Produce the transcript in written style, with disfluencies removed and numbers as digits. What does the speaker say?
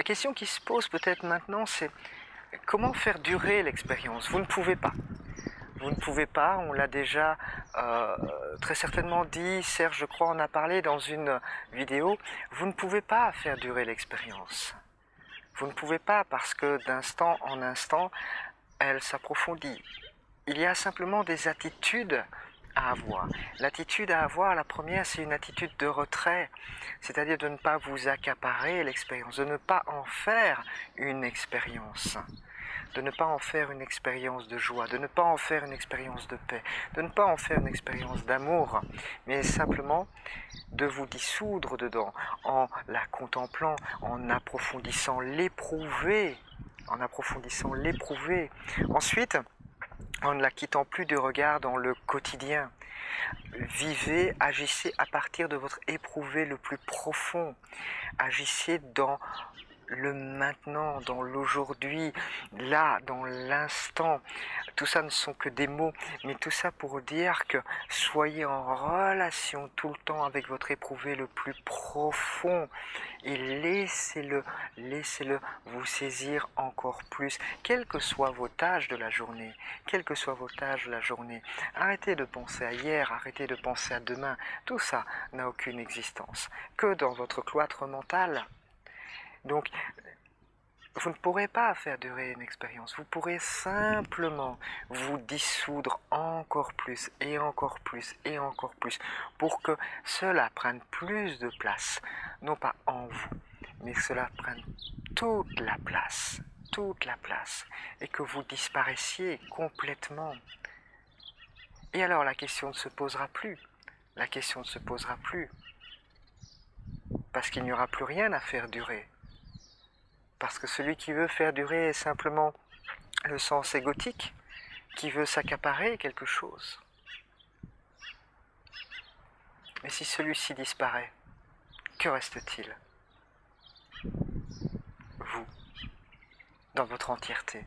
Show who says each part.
Speaker 1: La question qui se pose peut-être maintenant, c'est comment faire durer l'expérience? Vous ne pouvez pas. Vous ne pouvez pas, on l'a déjà très certainement dit, Serge je crois en a parlé dans une vidéo, vous ne pouvez pas faire durer l'expérience. Vous ne pouvez pas parce que d'instant en instant, elle s'approfondit. Il y a simplement des attitudes à avoir. L'attitude à avoir, la première, c'est une attitude de retrait, c'est-à-dire de ne pas vous accaparer l'expérience, de ne pas en faire une expérience, de ne pas en faire une expérience de joie, de ne pas en faire une expérience de paix, de ne pas en faire une expérience d'amour, mais simplement de vous dissoudre dedans, en la contemplant, en approfondissant l'éprouver, Ensuite, en ne la quittant plus du regard dans le quotidien. Vivez, agissez à partir de votre éprouvé le plus profond. Agissez dans le maintenant, dans l'aujourd'hui, là, dans l'instant. Tout ça ne sont que des mots, mais tout ça pour dire que soyez en relation tout le temps avec votre éprouvé le plus profond et laissez-le vous saisir encore plus, quelles que soient vos tâches de la journée, Arrêtez de penser à hier, arrêtez de penser à demain, tout ça n'a aucune existence, que dans votre cloître mental. Donc, vous ne pourrez pas faire durer une expérience, vous pourrez simplement vous dissoudre encore plus et encore plus et encore plus pour que cela prenne plus de place, non pas en vous, mais que cela prenne toute la place, et que vous disparaissiez complètement. Et alors la question ne se posera plus, parce qu'il n'y aura plus rien à faire durer. Parce que celui qui veut faire durer est simplement le sens égotique, qui veut s'accaparer quelque chose. Mais si celui-ci disparaît, que reste-t-il? Vous, dans votre entièreté.